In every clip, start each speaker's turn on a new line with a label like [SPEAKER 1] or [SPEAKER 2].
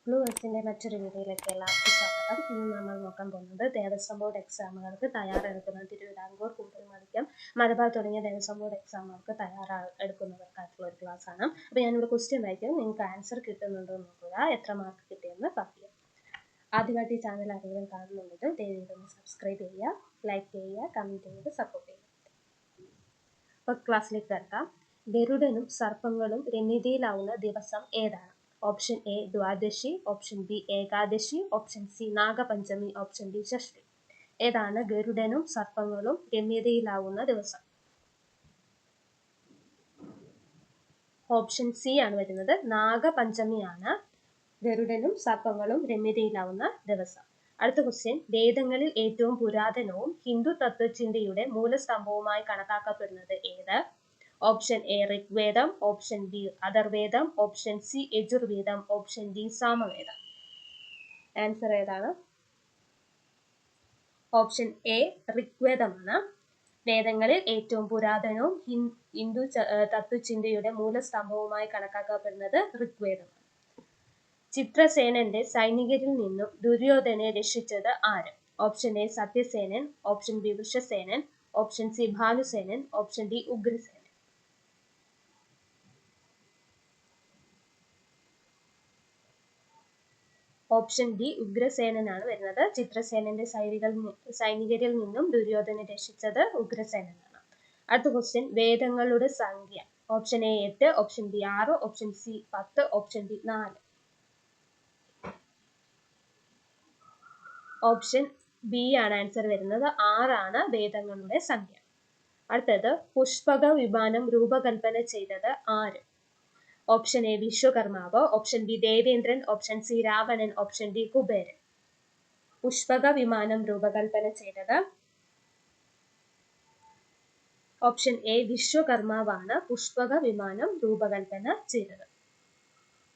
[SPEAKER 1] Blue എർത്തിൻ്റെ മറ്റൊരു വീഡിയോയിലേക്ക് എല്ലാവർക്കും സ്വാഗതം. ഇന്ന് നമ്മൾ നോക്കാൻ പോകുന്നത് ദേവസ്വം ബോർഡ് എക്സാമുകൾക്ക് തയ്യാറെടുക്കുന്ന തിരുവിതാംകൂർ, കൂടൽമാണിക്യം, മലബാർ തുടങ്ങിയ ദേവസ്വം ബോർഡ് എക്സാമുകൾക്ക് തയ്യാറെടുക്കുന്നവർക്കായിട്ടുള്ള ഒരു ക്ലാസ് ആണ്. അപ്പോൾ ഞാനിവിടെ ക്വസ്റ്റ്യൻ വായിക്കും, നിങ്ങൾക്ക് ആൻസർ കിട്ടുന്നുണ്ടോ എന്ന് നോക്കുക, എത്ര മാർക്ക് കിട്ടിയെന്ന് പറയുക. ആദ്യമായിട്ട് ഈ ചാനൽ ആരെങ്കിലും കാണുന്നുണ്ടെങ്കിൽ ദയവായി സബ്സ്ക്രൈബ് ചെയ്യുക, ലൈക്ക് ചെയ്യുക, കമൻറ്റ് ചെയ്ത് സപ്പോർട്ട് ചെയ്യുക. അപ്പോൾ ക്ലാസ്സിലേക്ക് കിടക്കാം. ഗരുഡനും സർപ്പങ്ങളും രമ്യതയിലാവുന്ന ദിവസം ഏതാണ്? ഓപ്ഷൻ എ ദ്വാദശി, ഓപ്ഷൻ ബി ഏകാദശി, option C Nagapanchami, option D ഷഷ്ടി. ഏതാണ് ഗരുഡനും സർപ്പങ്ങളും രമ്യതയിലാവുന്ന ദിവസം? ഓപ്ഷൻ സി ആണ് വരുന്നത്, നാഗപഞ്ചമിയാണ് ഗരുഡനും സർപ്പങ്ങളും രമ്യതയിലാവുന്ന ദിവസം. അടുത്ത ക്വസ്റ്റ്യൻ, വേദങ്ങളിൽ ഏറ്റവും പുരാതനവും ഹിന്ദു തത്വചിന്തയുടെ മൂലസ്തംഭവുമായി കണക്കാക്കപ്പെടുന്നത് ഏത്? Option A Rigveda, option B Atharvaveda, option C Yajurveda, option D Samaveda. Answer ഏതാണ്? ഓപ്ഷൻ എ ഋഗ്വേദമാണ്. വേദങ്ങളിൽ ഏറ്റവും പുരാതനവും ഹിന്ദു തത്വചിന്തയുടെ മൂലസ്തംഭവുമായി കണക്കാക്കപ്പെടുന്നത് ഋഗ്വേദമാണ്. ചിത്രസേനന്റെ സൈനികരിൽ നിന്നും ദുര്യോധനെ രക്ഷിച്ചത് ആര്? Option A Satyasena, option B Vrishasena, option C Bhanusena, option D Ugrasena. Option D ഉഗ്രസേനനാണ് വരുന്നത്. ചിത്രസേനന്റെ സൈനികരിൽ നിന്നും ദുര്യോധനെ രക്ഷിച്ചത് ഉഗ്രസേനനാണ്. അടുത്ത ക്വസ്റ്റ്യൻ, വേദങ്ങളുടെ സംഖ്യ. Option A 8, option B 6, option C 10, option D 4. Option B ആണ് ആൻസർ വരുന്നത്, 6 ആണ് വേദങ്ങളുടെ സംഖ്യ. അടുത്തത്, പുഷ്പക വിമാനം രൂപകൽപ്പന ചെയ്തത് ആര്? Option A Vishwakarma, option B Devendra, option C Ravanan, option D Kubera. Pushpaka വിമാനം രൂപകൽപ്പന ചെയ്തത് ഓപ്ഷൻ എ വിശ്വകർമാവാണ് പുഷ്പക വിമാനം രൂപകൽപ്പന ചെയ്തത്.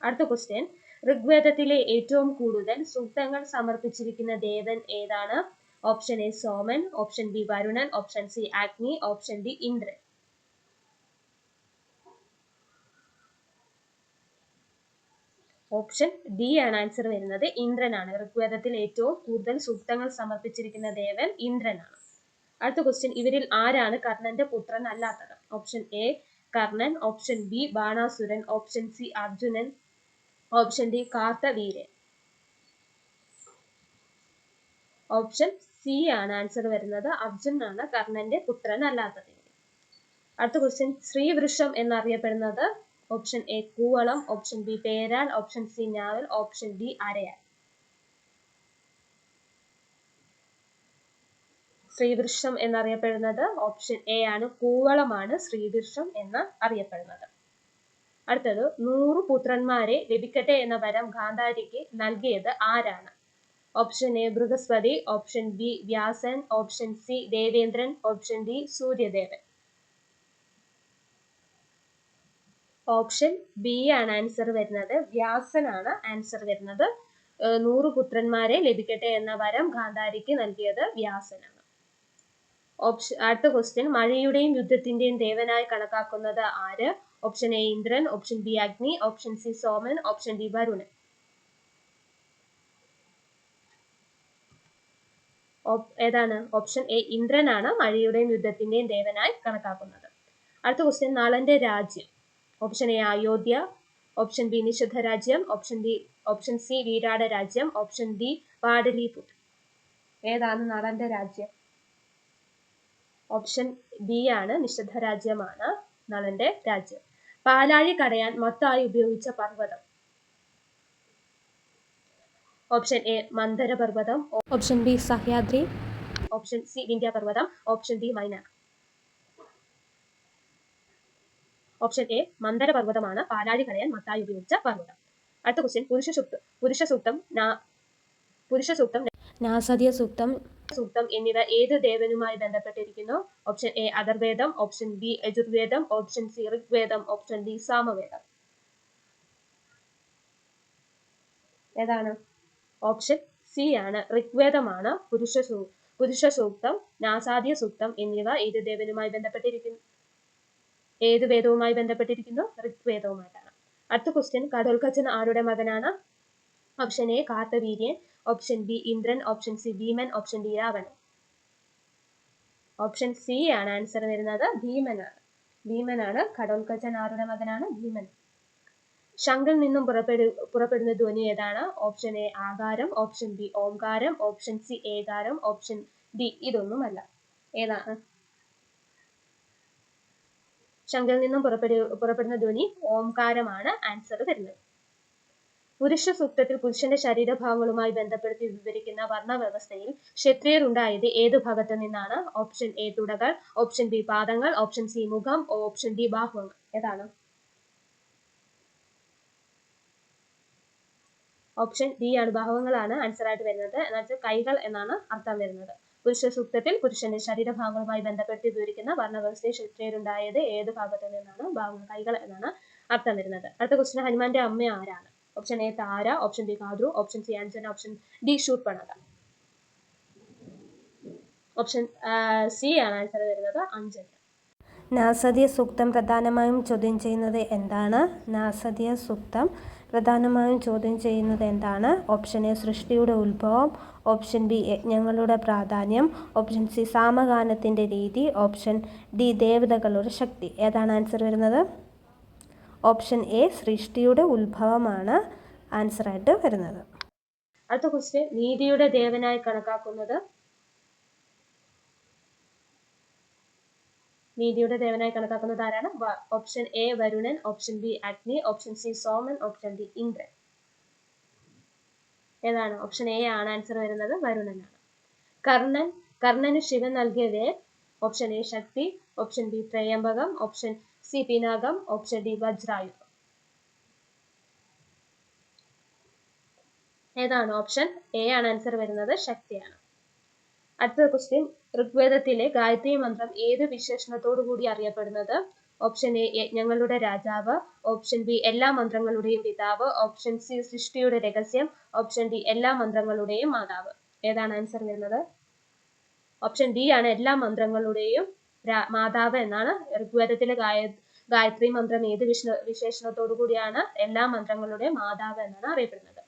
[SPEAKER 1] അടുത്ത ക്വസ്റ്റ്യൻ, ഋഗ്വേദത്തിലെ ഏറ്റവും കൂടുതൽ സൂക്തങ്ങൾ സമർപ്പിച്ചിരിക്കുന്ന ദേവൻ ഏതാണ്? Option A Soma, option B Varuna, option C Agni, option D Indra. Option D ആണ് ആൻസർ വരുന്നത്, ഇന്ദ്രനാണ്. ഋഗ്വേദത്തിൽ ഏറ്റവും കൂടുതൽ സൂക്തങ്ങൾ സമർപ്പിച്ചിരിക്കുന്ന ദേവൻ ഇന്ദ്രനാണ്. അടുത്ത ക്വസ്റ്റ്യൻ, ഇവരിൽ ആരാണ് കർണന്റെ പുത്രൻ അല്ലാത്തത്? Option A Karnan, option B Banasuran, option C Arjunan, option D Karthaviryan. Option C ആണ് ആൻസർ വരുന്നത്, അർജുനാണ് കർണന്റെ പുത്രൻ അല്ലാത്തത്. അടുത്ത ക്വസ്റ്റ്യൻ, ശ്രീവൃഷം എന്നറിയപ്പെടുന്നത്? ഓപ്ഷൻ എ കൂവളം, ഓപ്ഷൻ ബി പേരാൽ, ഓപ്ഷൻ സി ഞാവൽ, ഓപ്ഷൻ ഡി അരയാൽ. ശ്രീവൃക്ഷം എന്നറിയപ്പെടുന്നത് ഓപ്ഷൻ എ ആണ്, കൂവളമാണ് ശ്രീവൃക്ഷം എന്ന് അറിയപ്പെടുന്നത്. അടുത്തത്, 100 പുത്രന്മാരെ ലഭിക്കട്ടെ എന്ന വരം ഗാന്ധാരിക്ക് നൽകിയത് ആരാണ്? Option A Brihaspati, option B Vyasan, option C Devendran, option D Suryadevan. Option B ആണ് ആൻസർ വരുന്നത്, വ്യാസനാണ് ആൻസർ വരുന്നത്. 100 പുത്രന്മാരെ ലഭിക്കട്ടെ എന്ന വരം ഗാന്ധാരിക്ക് നൽകിയത് വ്യാസനാണ്. അടുത്ത ക്വസ്റ്റ്യൻ, മഴയുടെയും യുദ്ധത്തിന്റെയും ദേവനായി കണക്കാക്കുന്നത് ആര്? Option A Indran, option B Agni, option C Soman, option D Varunan. ഏതാണ്? ഓപ്ഷൻ എ ഇന്ദ്രനാണ് മഴയുടെയും യുദ്ധത്തിന്റെയും ദേവനായി കണക്കാക്കുന്നത്. അടുത്ത ക്വസ്റ്റ്യൻ, നളന്റെ രാജ്യം. Option A Ayodhya, option B Nishadha രാജ്യം, ഓപ്ഷൻ സി വീരാട രാജ്യം, ഓപ്ഷൻ ഡി പാടലീപുത്ര. ഏതാണ് നളന്റെ രാജ്യം? ഓപ്ഷൻ ബി ആണ്, നിഷധ രാജ്യമാണ് നളന്റെ രാജ്യം. പാലാഴി കടയാൻ മത്തായി ഉപയോഗിച്ച പർവ്വതം? ഓപ്ഷൻ എ മന്ദര പർവ്വതം, option B Sahyadri, option C Vindhya പർവ്വതം, option D Mainak. Option A Manthara പർവ്വതമാണ് പാലാഴി കടയാൻ മത്തായി ഉപയോഗിച്ച പർവ്വതം. അടുത്ത ക്വസ്റ്റ്യൻ, പുരുഷ സൂക്തം, നാസദിയ സൂക്തം എന്നിവ ഏത് ദേവനുമായി ബന്ധപ്പെട്ടിരിക്കുന്നു? Option A Atharvavedam, option B Yajurvedam, option C Rigvedam, option D Samavedam. ഏതാണ്? ഓപ്ഷൻ സി ആണ്, ഋഗ്വേദമാണ് പുരുഷ സൂക്തം, നാസാദിയ സൂക്തം എന്നിവ ഏത് ദേവനുമായി ബന്ധപ്പെട്ടിരിക്കുന്നു? ഏത് വേദവുമായി ബന്ധപ്പെട്ടിരിക്കുന്നു? ഋഗ്വേദവുമായിട്ടാണ്. അടുത്ത ക്വസ്റ്റ്യൻ, ഘടോൽകച്ചൻ ആരുടെ മകനാണ്? Option A Karthaviryan, option B Indran, option C Bheeman, option D Ravanan. Option C ആണ് ആൻസർ വരുന്നത്, ഭീമനാണ്. ഭീമനാണ്. ഘടോൽക്കച്ചൻ ആരുടെ മകനാണ്? ഭീമൻ. ശംഖിൽ നിന്നും പുറപ്പെടുന്ന ധ്വനി ഏതാണ്? ഓപ്ഷൻ എ ആകാരം, ഓപ്ഷൻ ബി ഓംകാരം, ഓപ്ഷൻ സി ഏകാരം, ഓപ്ഷൻ ഡി ഇതൊന്നുമല്ല. ഏതാണ്? ശംഖിൽ നിന്നും പുറപ്പെടുന്ന ധ്വനി ഓംകാരമാണ് ആൻസർ വരുന്നത്. പുരുഷ സൂക്തത്തിൽ പുരുഷന്റെ ശരീരഭാഗങ്ങളുമായി ബന്ധപ്പെടുത്തി വിവരിക്കുന്ന വർണ്ണവ്യവസ്ഥയിൽ ക്ഷത്രിയർ ഉണ്ടായത് ഏതു ഭാഗത്ത് നിന്നാണ്? ഓപ്ഷൻ എ തുടകൾ, ഓപ്ഷൻ ബി പാദങ്ങൾ, ഓപ്ഷൻ സി മുഖം, ഓപ്ഷൻ ഡി ബാഹുവങ്ങൾ. ഏതാണ്? ഓപ്ഷൻ ഡി ആണ്, ബാഹുവങ്ങളാണ് ആൻസർ ആയിട്ട് വരുന്നത്. എന്നുവെച്ചാൽ കൈകൾ എന്നാണ് അർത്ഥം വരുന്നത്. പുരുഷ സൂക്തത്തിൽ പുരുഷന്റെ ശരീരഭാഗങ്ങളുമായി ബന്ധപ്പെടുത്തി വിവരിക്കുന്ന വർണ്ണവ്യവസ്ഥയിൽ ക്ഷത്രിയരുണ്ടായത് ഏത് ഭാഗത്ത് നിന്നാണ്? ബാഹുവങ്ങൾ, കൈകൾ എന്നാണ് അർത്ഥം വരുന്നത്. അടുത്ത ക്വസ്റ്റ്യൻ, ഹനുമാന്റെ അമ്മ ആരാണ്? Option A Thara, option B Kadru, option C Anjana, option D Shoorpanakha. Option C ആണ് ആൻസർ വരുന്നത്, അഞ്ജന.
[SPEAKER 2] നാസതീയ സൂക്തം പ്രധാനമായും ചോദ്യം ചെയ്യുന്നത് എന്താണ്? നാസതീയ സൂക്തം പ്രധാനമായും ചോദ്യം ചെയ്യുന്നത് എന്താണ്? ഓപ്ഷൻ എ സൃഷ്ടിയുടെ ഉത്ഭവം, ഓപ്ഷൻ ബി യജ്ഞങ്ങളുടെ പ്രാധാന്യം, ഓപ്ഷൻ സി സാമഗാനത്തിൻ്റെ രീതി, ഓപ്ഷൻ ഡി ദേവതകളുടെ ശക്തി. ഏതാണ് ആൻസർ വരുന്നത്? ഓപ്ഷൻ എ സൃഷ്ടിയുടെ ഉത്ഭവമാണ് ആൻസറായിട്ട് വരുന്നത്.
[SPEAKER 1] അടുത്ത ക്വസ്റ്റ്യൻ, നീതിയുടെ ദേവനായി കണക്കാക്കുന്നത് ആരാണ്? Option A Varunan, option B Agni, option C Soman, option D Indran. ഏതാണ്? ഓപ്ഷൻ എ ആണ് ആൻസർ വരുന്നത്, വരുണനാണ്. കർണന് ശിവൻ നൽകിയ വേർ? Option A Shakti, option B Trayambakam, option C Pinakam, option D വജ്രായുധം. ഏതാണ്? ഓപ്ഷൻ എ ആണ് ആൻസർ വരുന്നത്, ശക്തിയാണ്. അടുത്ത ക്വസ്റ്റ്യൻ, ഋഗ്വേദത്തിലെ ഗായത്രി മന്ത്രം ഏത് വിശേഷണത്തോടു കൂടി അറിയപ്പെടുന്നത്? ഓപ്ഷൻ എ യജ്ഞങ്ങളുടെ രാജാവ്, ഓപ്ഷൻ ബി എല്ലാ മന്ത്രങ്ങളുടെയും പിതാവ്, ഓപ്ഷൻ സി സൃഷ്ടിയുടെ രഹസ്യം, ഓപ്ഷൻ ഡി എല്ലാ മന്ത്രങ്ങളുടെയും മാതാവ്. ഏതാണ് ആൻസർ വരുന്നത്? ഓപ്ഷൻ ഡി ആണ്, എല്ലാ മന്ത്രങ്ങളുടെയും മാതാവ് എന്നാണ്. ഋഗ്വേദത്തിലെ ഗായത്രി മന്ത്രം ഏത് വിശേഷണത്തോടു കൂടിയാണ്? എല്ലാ മന്ത്രങ്ങളുടെയും മാതാവ് എന്നാണ് അറിയപ്പെടുന്നത്.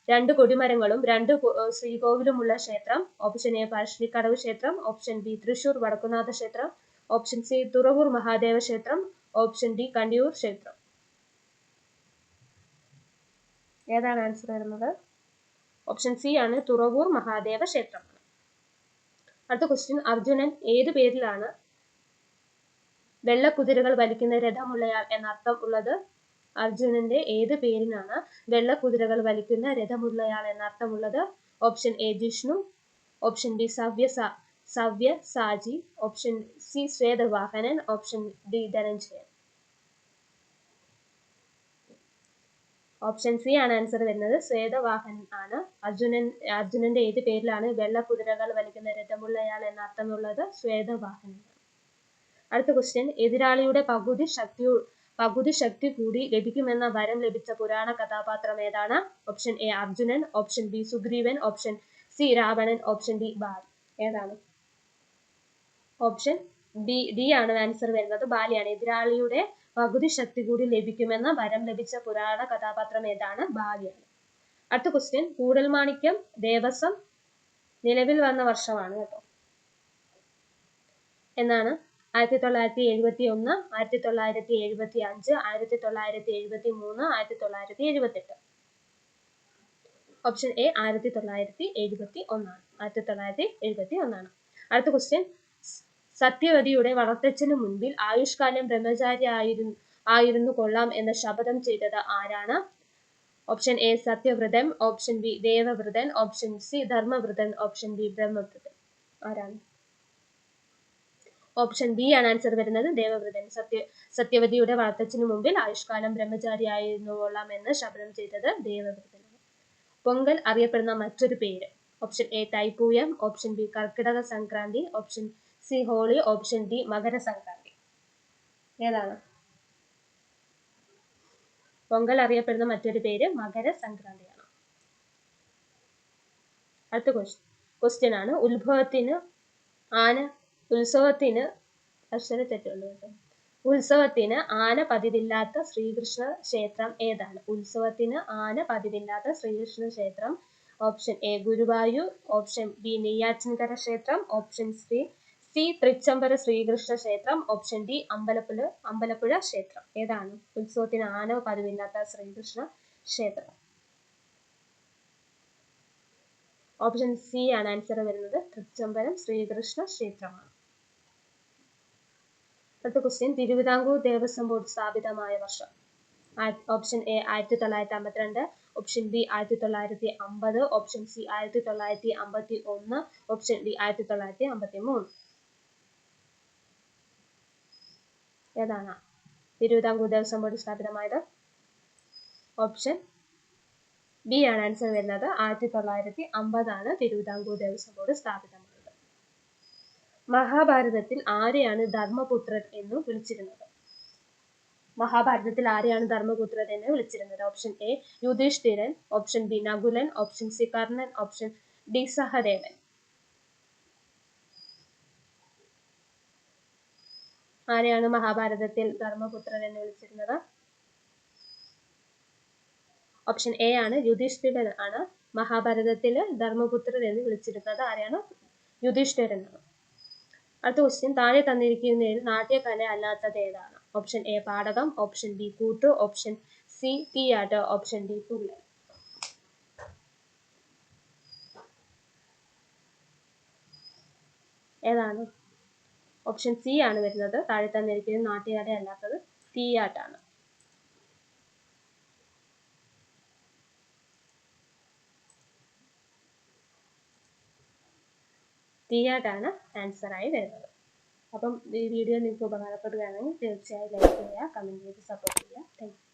[SPEAKER 1] രണ്ട് കൊടിമരങ്ങളും 2 ശ്രീകോവിലുമുള്ള ക്ഷേത്രം? ഓപ്ഷൻ എ പഴശ്ശിനിക്കടവ് ക്ഷേത്രം, ഓപ്ഷൻ ബി തൃശൂർ വടക്കുന്നാഥ ക്ഷേത്രം, ഓപ്ഷൻ സി തുറവൂർ മഹാദേവ ക്ഷേത്രം, ഓപ്ഷൻ ഡി കണ്ടിയൂർ ക്ഷേത്രം. ഏതാണ് ആൻസർ വരുന്നത്? ഓപ്ഷൻ സി ആണ്, തുറവൂർ മഹാദേവ ക്ഷേത്രം. അടുത്ത ക്വസ്റ്റ്യൻ, അർജുനൻ ഏതു പേരിലാണ് വെള്ളക്കുതിരകൾ വലിക്കുന്ന രഥമുള്ളയാൾ എന്നർത്ഥം ഉള്ളത്? അർജുനന്റെ ഏത് പേരിനാണ് വെള്ളക്കുതിരകൾ വലിക്കുന്ന രഥമുള്ളയാൾ എന്നർത്ഥമുള്ളത്? Option A Jishnu, option B Savyasachi, option C Swethavahanan, option D Dhananjayan. Option C ആണ് ആൻസർ വരുന്നത്, ശ്വേതവാഹനൻ ആണ്. അർജുനന്റെ ഏത് പേരിലാണ് വെള്ളക്കുതിരകൾ വലിക്കുന്ന രഥമുള്ളയാൾ എന്നർത്ഥമുള്ളത്? ശ്വേതവാഹനൻ. അടുത്ത ക്വസ്റ്റ്യൻ, എതിരാളിയുടെ പകുതി ശക്തി കൂടി ലഭിക്കുമെന്ന വരം ലഭിച്ച പുരാണ കഥാപാത്രം ഏതാണ്? Option A Arjunan, option B Sugreevan, option C Ravanan, option D Bali. ഏതാണ്? ഓപ്ഷൻ ഡി ആണ് ആൻസർ വരുന്നത്, ബാലിയാണ്. എതിരാളിയുടെ പകുതി ശക്തി കൂടി ലഭിക്കുമെന്ന വരം ലഭിച്ച പുരാണ കഥാപാത്രം ഏതാണ്? ബാലിയാണ്. അടുത്ത ക്വസ്റ്റ്യൻ, കൂടൽമാണിക്യം ദേവസ്വം നിലവിൽ വന്ന വർഷമാണ് കേട്ടോ. എന്നാണ്? 1971, 1975, 1973, 1978. ഓപ്ഷൻ എ 1971 ആണ്. 1971. അടുത്ത ക്വസ്റ്റ്യൻ, സത്യവതിയുടെ വളർത്തച്ഛനു മുൻപിൽ ആയുഷ്കാലം ബ്രഹ്മചാരി ആയിരുന്നു കൊള്ളാം എന്ന ശപഥം ചെയ്തത് ആരാണ്? Option A Sathyavrathan, option B Devavrathan, option C Dharmavrathan, option D Brahmavrathan. ആരാണ്? ഓപ്ഷൻ ബി ആണ് ആൻസർ വരുന്നത്, ദേവവ്രതൻ. സത്യവതിയുടെ വളർത്തച്ഛനു മുമ്പിൽ ആയുഷ്കാലം ബ്രഹ്മചാരി ആയിരുന്നു കൊള്ളാം എന്ന് ശപഥം ചെയ്തത് ദേവവ്രതനാണ്. പൊങ്കൽ അറിയപ്പെടുന്ന മറ്റൊരു പേര്? Option A Thaipusam, option B Karkidaka Sankranti, option C Holi, option D Makara Sankranti. ഏതാണ്? പൊങ്കൽ അറിയപ്പെടുന്ന മറ്റൊരു പേര് മകരസംക്രാന്തിയാണ്. അടുത്ത ക്വസ്റ്റ്യൻ ആണ്, ഉത്സവത്തിന് ഉത്സവത്തിന് ആന പതിവില്ലാത്ത ശ്രീകൃഷ്ണ ക്ഷേത്രം ഏതാണ്? ഉത്സവത്തിന് ആന പതിവില്ലാത്ത ശ്രീകൃഷ്ണ ക്ഷേത്രം option A Guruvayur, option B Neyyattinkara ക്ഷേത്രം, ഓപ്ഷൻ സി തൃച്ചംബര ശ്രീകൃഷ്ണ ക്ഷേത്രം, ഓപ്ഷൻ ഡി അമ്പലപ്പുഴ ക്ഷേത്രം. ഏതാണ് ഉത്സവത്തിന് ആന പതിവില്ലാത്ത ശ്രീകൃഷ്ണ ക്ഷേത്രം? ഓപ്ഷൻ സി ആണ് ആൻസർ വരുന്നത്. തൃച്ചംബരം ശ്രീകൃഷ്ണ ക്ഷേത്രമാണ്. അടുത്ത ക്വസ്റ്റ്യൻ, തിരുവിതാംകൂർ ദേവസ്വം ബോർഡ് സ്ഥാപിതമായ വർഷം? Option A 1952, option B 1950, option C 1951, option D 1953. ഏതാണ് തിരുവിതാംകൂർ ദേവസ്വം ബോർഡ് സ്ഥാപിതമായത്? ഓപ്ഷൻ ബി ആണ് ആൻസർ വരുന്നത്. 1950 തിരുവിതാംകൂർ ദേവസ്വം ബോർഡ് സ്ഥാപിതമായത്. മഹാഭാരതത്തിൽ ആരെയാണ് ധർമ്മപുത്രൻ എന്ന് വിളിച്ചിരുന്നത്? മഹാഭാരതത്തിൽ ആരെയാണ് ധർമ്മപുത്രൻ എന്ന് വിളിച്ചിരുന്നത്? Option A Yudhishthiran, option B Nakulan, option C Karnan, option D Sahadevan. ആരെയാണ് മഹാഭാരതത്തിൽ ധർമ്മപുത്രൻ എന്ന് വിളിച്ചിരുന്നത്? ഓപ്ഷൻ എ ആണ് യുധിഷ്ഠിരൻ ആണ് മഹാഭാരതത്തിൽ ധർമ്മപുത്രൻ എന്ന് വിളിച്ചിരുന്നത്. ആരെയാണ്? യുധിഷ്ഠിരനാണ്. അടുത്ത ക്വസ്റ്റ്യൻ, താഴെ തന്നിരിക്കുന്നതിൽ നാട്യകല അല്ലാത്തത് ഏതാണ്? ഓപ്ഷൻ എ പാടകം, ഓപ്ഷൻ ബി കൂത്ത്, ഓപ്ഷൻ സി തീയാട്ട്, ഓപ്ഷൻ ഡി തുള്ളൽ. ഏതാണ്? ഓപ്ഷൻ സി ആണ് വരുന്നത്. താഴെ തന്നിരിക്കുന്നത് നാട്യകല അല്ലാത്തത് തീയാട്ടാണ്. തീയാട്ടാണ് ആൻസർ ആയി വരുന്നത്. അപ്പം ഈ വീഡിയോ നിങ്ങൾക്ക് ഉപകാരപ്പെടുകയാണെങ്കിൽ തീർച്ചയായും ലൈക്ക് ചെയ്യുക, കമൻറ്റ് ചെയ്ത് സപ്പോർട്ട് ചെയ്യുക. Thank you.